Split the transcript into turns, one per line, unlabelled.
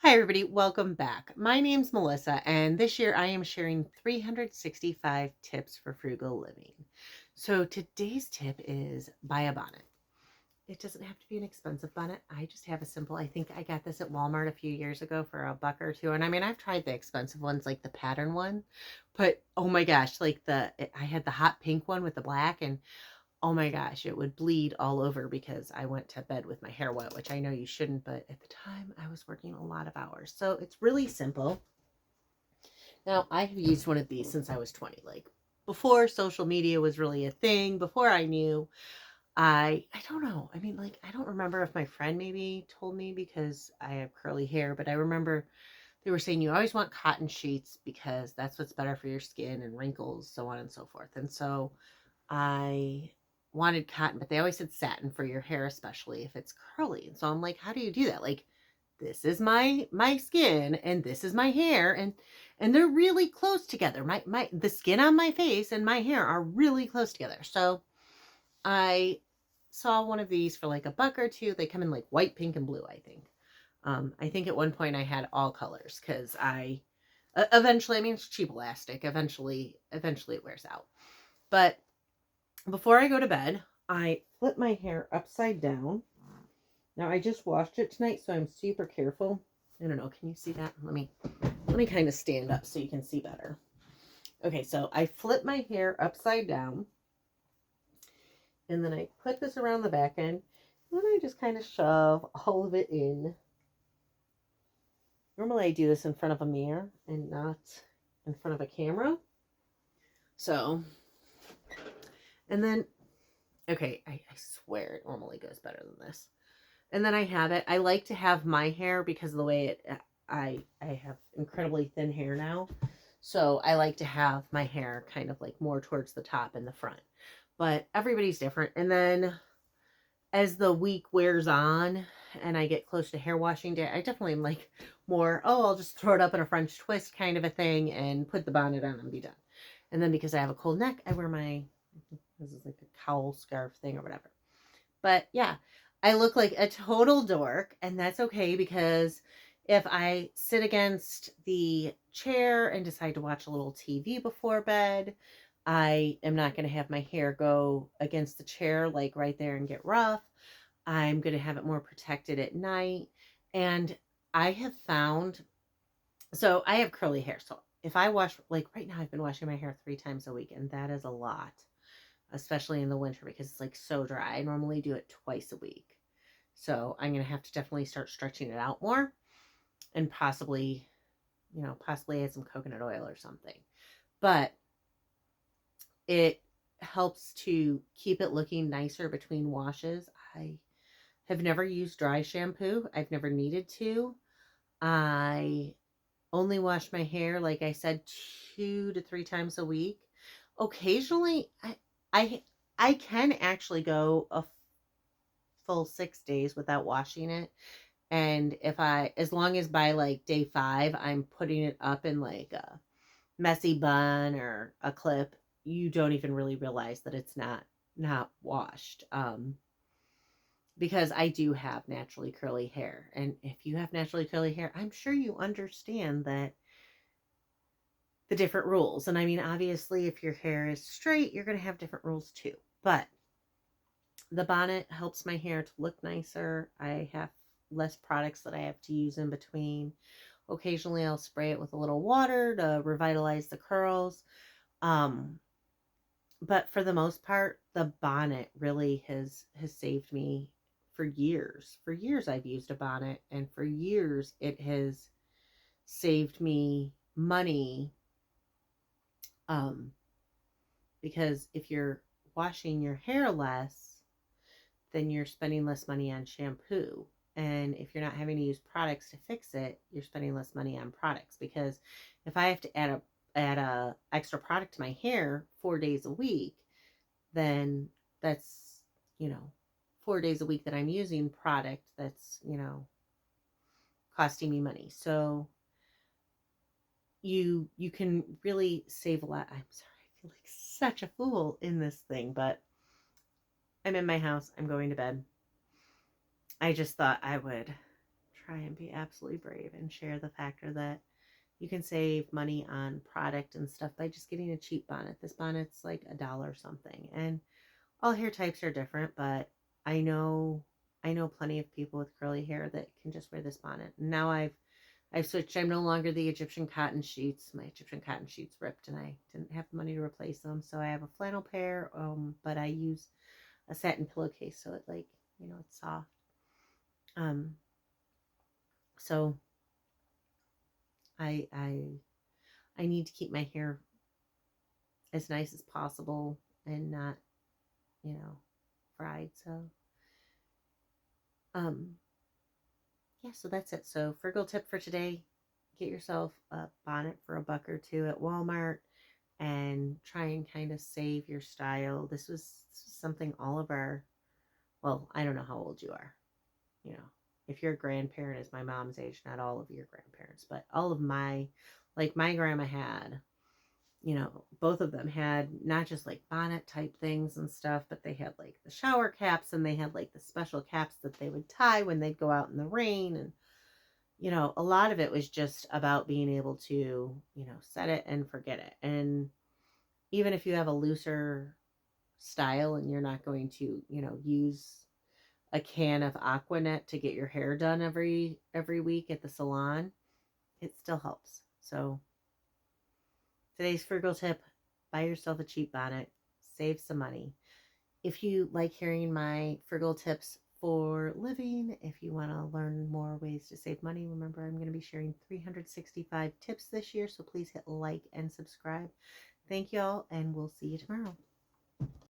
Hi, everybody. Welcome back. My name's Melissa, and this year I am sharing 365 tips for frugal living. So, today's tip is buy a bonnet. It doesn't have to be an expensive bonnet. I just have a simple, I think I got this at Walmart a few years ago for a buck or two. And I mean, I've tried the expensive ones, like the pattern one, but oh my gosh, I had the hot pink one with the black, and oh my gosh, it would bleed all over because I went to bed with my hair wet, which I know you shouldn't, but at the time I was working a lot of hours. So it's really simple. Now, I have used one of these since I was 20, like before social media was really a thing, before I knew. I don't know. I mean, like I don't remember if my friend maybe told me because I have curly hair, but I remember they were saying you always want cotton sheets because that's what's better for your skin and wrinkles, so on and so forth. And so I wanted cotton, but they always said satin for your hair, especially if it's curly. And so I'm like, how do you do that? Like, this is my skin and this is my hair, and they're really close together. My the skin on my face and my hair are really close together. So I saw one of these for like a buck or two. They come in like white, pink, and blue, I think. I think at one point I had all colors because eventually, I mean, it's cheap elastic. Eventually it wears out. But before I go to bed, I flip my hair upside down. Now I just washed it tonight, so I'm super careful. I don't know, can you see that? Let me kind of stand up so you can see better. Okay, so I flip my hair upside down, and then I put this around the back end, and then I just kind of shove all of it in. Normally I do this in front of a mirror and not in front of a camera. So, and then, okay, I swear it normally goes better than this. And then I have it. I like to have my hair because of the way I have incredibly thin hair now. So I like to have my hair kind of like more towards the top and the front. But everybody's different. And then as the week wears on and I get close to hair washing day, I definitely am like more, oh, I'll just throw it up in a French twist kind of a thing and put the bonnet on and be done. And then because I have a cold neck, I wear this is like a cowl scarf thing or whatever. But yeah, I look like a total dork, and that's okay because if I sit against the chair and decide to watch a little TV before bed, I am not going to have my hair go against the chair like right there and get rough. I'm going to have it more protected at night. And I have found, so I have curly hair. So if I wash, like right now, I've been washing my hair 3 times a week, and that is a lot, especially in the winter because it's like so dry. I normally do it twice a week. So I'm going to have to definitely start stretching it out more and possibly add some coconut oil or something. But it helps to keep it looking nicer between washes. I have never used dry shampoo. I've never needed to. I only wash my hair, like I said, 2 to 3 times a week. Occasionally, I I can actually go a full 6 days without washing it. And as long as by like day 5, I'm putting it up in like a messy bun or a clip, you don't even really realize that it's not washed. Because I do have naturally curly hair. And if you have naturally curly hair, I'm sure you understand that the different rules. And I mean, obviously, if your hair is straight, you're going to have different rules too. But the bonnet helps my hair to look nicer. I have less products that I have to use in between. Occasionally, I'll spray it with a little water to revitalize the curls. Um, but for the most part, the bonnet really has saved me for years. For years, I've used a bonnet, and for years, it has saved me money. Um, because if you're washing your hair less, then you're spending less money on shampoo. And if you're not having to use products to fix it, you're spending less money on products. Because if I have to add a extra product to my hair 4 days a week, then that's, you know, 4 days a week that I'm using product that's, costing me money. So you can really save a lot. I'm sorry, I feel like such a fool in this thing, but I'm in my house. I'm going to bed. I just thought I would try and be absolutely brave and share the factor that you can save money on product and stuff by just getting a cheap bonnet. This bonnet's like $1 something. And all hair types are different, but I know I know plenty of people with curly hair that can just wear this bonnet. Now I've switched. I'm no longer the Egyptian cotton sheets. My Egyptian cotton sheets ripped and I didn't have the money to replace them. So I have a flannel pair, but I use a satin pillowcase so it like, it's soft. Um so I I need to keep my hair as nice as possible and not, you know, fried. So um yeah, so that's it. So frugal tip for today, get yourself a bonnet for $1 or $2 at Walmart and try and kind of save your style. This was something all of our, well, I don't know how old you are, you know, if your grandparent is my mom's age, not all of your grandparents, but all of like my grandma had, both of them had not just like bonnet type things and stuff, but they had like the shower caps and they had like the special caps that they would tie when they'd go out in the rain. And, a lot of it was just about being able to, set it and forget it. And even if you have a looser style and you're not going to, use a can of Aquanet to get your hair done every week at the salon, it still helps. So today's frugal tip, buy yourself a cheap bonnet, save some money. If you like hearing my frugal tips for living, if you want to learn more ways to save money, remember I'm going to be sharing 365 tips this year, so please hit like and subscribe. Thank y'all, and we'll see you tomorrow.